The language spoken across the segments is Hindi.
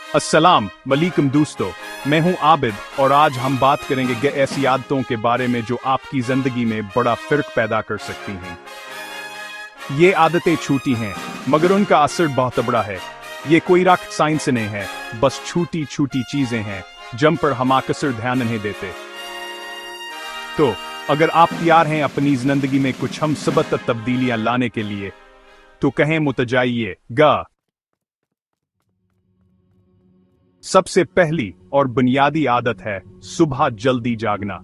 अस्सलाम वालेकुम दोस्तों, मैं हूं आबिद और आज हम बात करेंगे ऐसी आदतों के बारे में जो आपकी जिंदगी में बड़ा फर्क पैदा कर सकती हैं। ये आदतें छोटी हैं मगर उनका असर बहुत बड़ा है। ये कोई रॉकेट साइंस नहीं है, बस छोटी छोटी चीजें हैं जिन पर हम अक्सर ध्यान नहीं देते। तो अगर आप तैयार हैं अपनी जिंदगी में कुछ हम सबक तब्दीलियां लाने के लिए, तो कहें मुतजाइएगा। सबसे पहली और बुनियादी आदत है सुबह जल्दी जागना।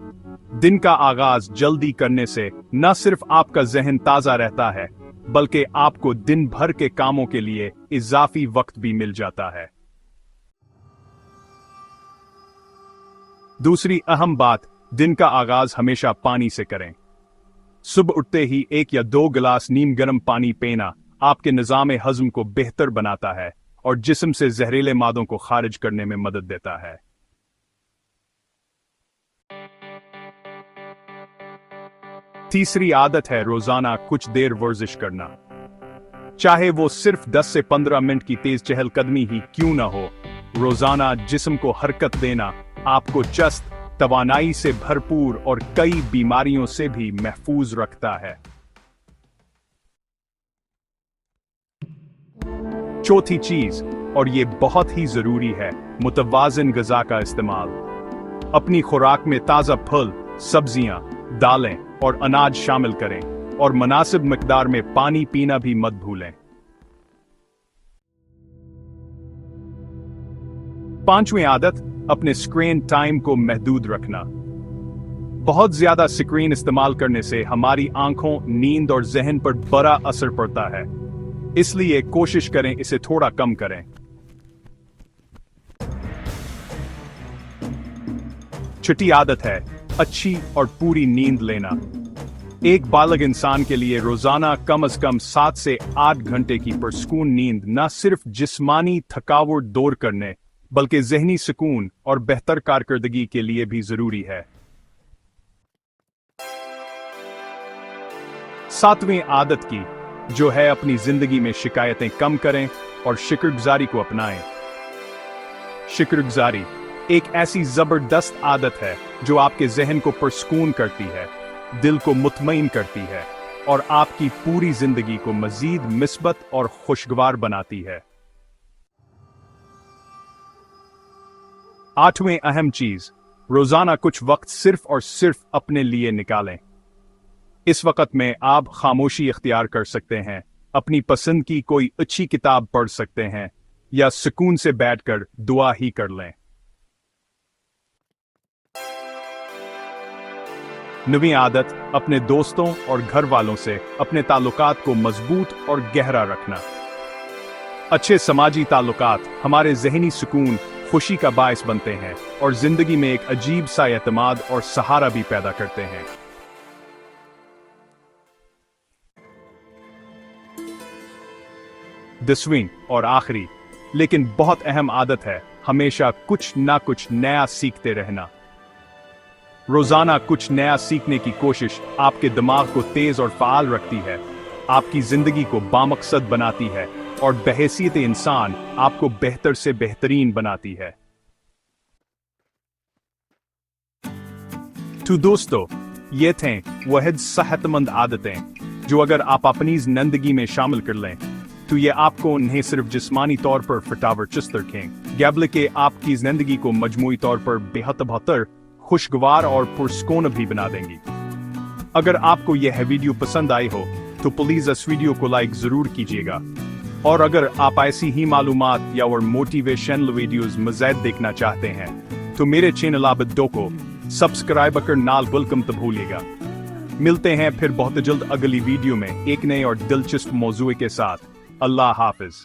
दिन का आगाज जल्दी करने से न सिर्फ आपका जहन ताजा रहता है, बल्कि आपको दिन भर के कामों के लिए इजाफी वक्त भी मिल जाता है। दूसरी अहम बात, दिन का आगाज हमेशा पानी से करें। सुबह उठते ही 1 या 2 गिलास नीम गर्म पानी पीना आपके निजाम हजम को बेहतर बनाता है और जिस्म से जहरीले मादों को खारिज करने में मदद देता है। तीसरी आदत है रोजाना कुछ देर वर्जिश करना। चाहे वो सिर्फ 10 से 15 मिनट की तेज चहलकदमी ही क्यों ना हो, रोजाना जिस्म को हरकत देना आपको चुस्त, तवानाई से भरपूर और कई बीमारियों से भी महफूज रखता है। चौथी चीज, और ये बहुत ही जरूरी है, मुतवाज़िन ग़िज़ा का इस्तेमाल। अपनी खुराक में ताज़ा फल, सब्जियां, दालें और अनाज शामिल करें और मुनासिब मिकदार में पानी पीना भी मत भूलें। पांचवीं आदत, अपने स्क्रीन टाइम को महदूद रखना। बहुत ज्यादा स्क्रीन इस्तेमाल करने से हमारी आंखों, नींद और जहन पर बड़ा असर पड़ता है, इसलिए कोशिश करें इसे थोड़ा कम करें। छठी आदत है अच्छी और पूरी नींद लेना। एक बालिग इंसान के लिए रोजाना कम से कम 7 से 8 घंटे की पुरसकून नींद न सिर्फ जिस्मानी थकावट दूर करने बल्कि जहनी सुकून और बेहतर कारकर्दगी के लिए भी जरूरी है। 7वीं आदत की जो है अपनी जिंदगी में शिकायतें कम करें और शुक्रगुजारी को अपनाएं। शुक्रगुजारी एक ऐसी जबरदस्त आदत है जो आपके जहन को पुरसकून करती है, दिल को मुतमईन करती है और आपकी पूरी जिंदगी को मजीद मिस्बत और खुशगवार बनाती है। 8वें अहम चीज, रोजाना कुछ वक्त सिर्फ और सिर्फ अपने लिए निकालें। इस वक्त में आप खामोशी इख्तियार कर सकते हैं, अपनी पसंद की कोई अच्छी किताब पढ़ सकते हैं या सुकून से बैठकर दुआ ही कर लें। 9वीं आदत, अपने दोस्तों और घर वालों से अपने ताल्लुकात को मजबूत और गहरा रखना। अच्छे समाजी ताल्लुकात हमारे जहनी सुकून, खुशी का बायस बनते हैं और जिंदगी में एक अजीब सा एतमाद और सहारा भी पैदा करते हैं। 10वीं और आखिरी लेकिन बहुत अहम आदत है हमेशा कुछ ना कुछ नया सीखते रहना। रोजाना कुछ नया सीखने की कोशिश आपके दिमाग को तेज और फाल रखती है, आपकी जिंदगी को बामकसद बनाती है और बहैसियत इंसान आपको बेहतर से बेहतरीन बनाती है। तो दोस्तों, ये थे वह सेहतमंद आदतें जो अगर आप अपनी जिंदगी में शामिल कर लें तो ये आपको नहीं सिर्फ जिस्मानी तौर पर फिटावर चुस्त रखें, बल्कि आपकी जिंदगी को मजमूई तौर पर बेहतर, खुशगवार और पुरस्कून भी बना देंगी। अगर आपको यह वीडियो पसंद आई हो तो प्लीज इस वीडियो को लाइक जरूर कीजिएगा और अगर आप ऐसी ही मालूमात या और मोटिवेशनल वीडियोस मज़ीद देखना चाहते हैं तो मेरे चैनल आबिद दो को सब्सक्राइब कर नाल वेलकम तो भूलिएगा। मिलते हैं फिर बहुत जल्द अगली वीडियो में एक नए और दिलचस्प मौजूए के साथ। अल्लाह हाफिज।